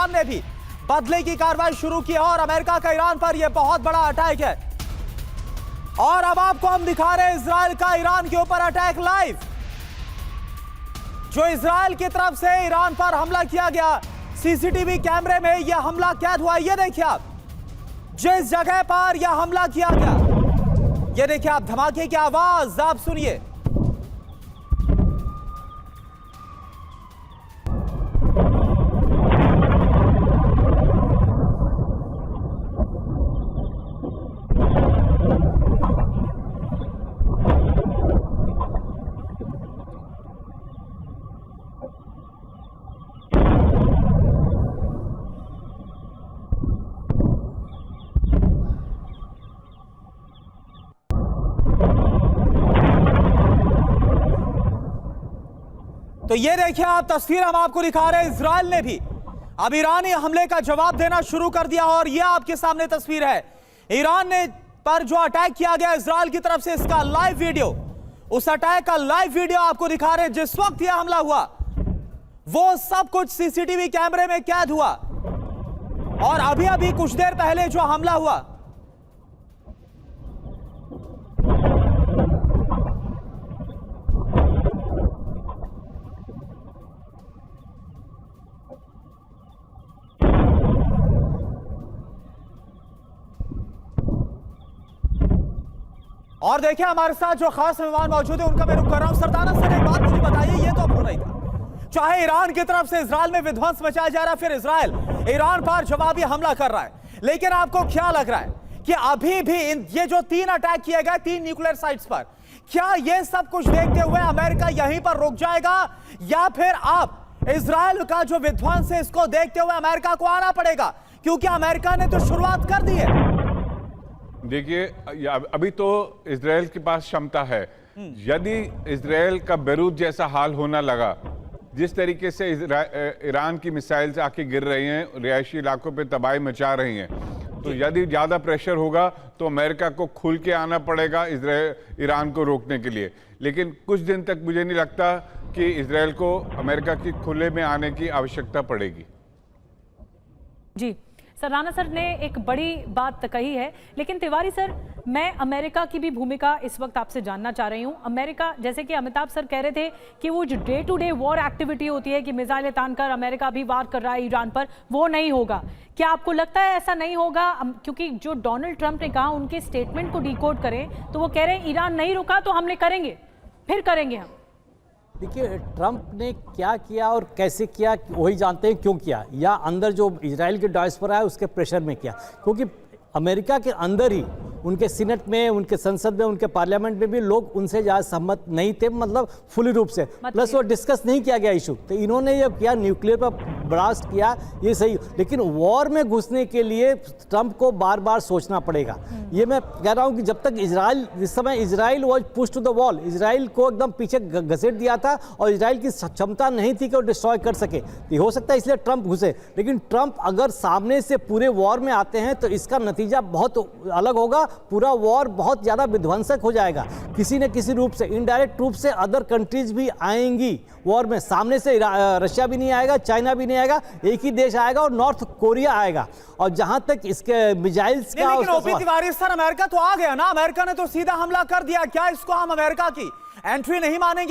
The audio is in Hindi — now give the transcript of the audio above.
ईरान ने भी बदले की कार्रवाई शुरू की और अमेरिका का ईरान पर यह बहुत बड़ा अटैक है। और अब आपको हम दिखा रहे हैं इजराइल का ईरान के ऊपर अटैक लाइव, जो इजराइल की तरफ से ईरान पर हमला किया गया। सीसीटीवी कैमरे में यह हमला कैद हुआ। यह देखिए आप, जिस जगह पर यह हमला किया गया, यह देखिए आप, धमाके की आवाज आप सुनिए। तो ये देखिए आप, तस्वीर हम आपको दिखा रहे हैं। इजराइल ने भी अब ईरानी हमले का जवाब देना शुरू कर दिया और यह आपके सामने तस्वीर है। ईरान ने पर जो अटैक किया गया इजराइल की तरफ से, इसका लाइव वीडियो, उस अटैक का लाइव वीडियो आपको दिखा रहे हैं। जिस वक्त यह हमला हुआ वो सब कुछ सीसीटीवी कैमरे में कैद हुआ और अभी अभी कुछ देर पहले जो हमला हुआ, और देखिए हमारे साथ जो खास मेहमान मौजूद है उनका मैं रुख कर रहा हूं। सरदाना सर, एक बात मुझे बताइए, ये तो अब हो रही था, चाहे ईरान की तरफ से इजराइल में विध्वंस मचाया जा रहा है, फिर इजराइल ईरान पर जवाबी हमला कर रहा है, लेकिन आपको क्या लग रहा है कि अभी भी ये जो 3 अटैक किए गए 3 न्यूक्लियर साइट्स पर, क्या ये सब कुछ देखते हुए अमेरिका यहीं पर रुक जाएगा या फिर आप इजराइल का जो विध्वंस है इसको देखते हुए अमेरिका को आना पड़ेगा, क्योंकि अमेरिका ने तो शुरुआत कर दी है। देखिए, अभी तो इजराइल के पास क्षमता है। यदि इजराइल का बेरूत जैसा हाल होना लगा, जिस तरीके से ईरान की मिसाइल से आके गिर रही हैं, रिहायशी इलाकों पे तबाही मचा रही हैं, तो यदि ज़्यादा प्रेशर होगा तो अमेरिका को खुल के आना पड़ेगा ईरान को रोकने के लिए। लेकिन कुछ दिन तक मुझे नहीं लगता कि इजराइल को अमेरिका की खुले में आने की आवश्यकता पड़ेगी। जी, सरदाना सर ने एक बड़ी बात कही है, लेकिन तिवारी सर, मैं अमेरिका की भी भूमिका इस वक्त आपसे जानना चाह रही हूं। अमेरिका, जैसे कि अमिताभ सर कह रहे थे कि वो जो day to day war activity होती है कि मिसाइलें तानकर अमेरिका भी वार कर रहा है ईरान पर, वो नहीं होगा। क्या आपको लगता है ऐसा नहीं होगा? क्योंकि जो डोनाल्ड ट्रंप ने कहा, उनके स्टेटमेंट को डिकोड करें तो वो कह रहे हैं ईरान नहीं रुका तो हमले करेंगे, फिर करेंगे हम। देखिए, ट्रंप ने क्या किया और कैसे किया वही जानते हैं, क्यों किया, या अंदर जो इजराइल के डायस्पोरा है उसके प्रेशर में किया। क्योंकि अमेरिका के अंदर ही उनके सीनेट में, उनके संसद में, उनके पार्लियामेंट में भी लोग उनसे ज़्यादा सहमत नहीं थे, मतलब फुली रूप से। प्लस वो डिस्कस नहीं किया गया इशू, तो इन्होंने ये किया, न्यूक्लियर पर ब्लास्ट किया, ये सही। लेकिन वॉर में घुसने के लिए ट्रंप को बार बार सोचना पड़ेगा। ये मैं कह रहा हूँ कि जब तक इजराइल, इस समय Israel was push to the wall, Israel को एकदम पीछे घसीट दिया था और इजराइल की क्षमता नहीं थी कि वो डिस्ट्रॉय कर सके। ये हो सकता है इसलिए ट्रंप घुसे, लेकिन ट्रंप अगर सामने से पूरे वॉर में आते हैं तो इसका नतीजा बहुत अलग होगा। पूरा वॉर बहुत ज़्यादा विध्वंसक हो जाएगा। किसी न किसी रूप से, इनडायरेक्ट रूप से अदर कंट्रीज भी आएंगी वॉर में। सामने से रशिया भी नहीं आएगा, चाइना भी नहीं आएगा, एक ही देश आएगा और नॉर्थ कोरिया आएगा। और जहां तक इसके मिसाइल्स का, लेकिन ओपी तिवारी सर, अमेरिका तो आ गया ना, अमेरिका ने तो सीधा हमला कर दिया। क्या इसको हम अमेरिका की एंट्री नहीं मानेंगे?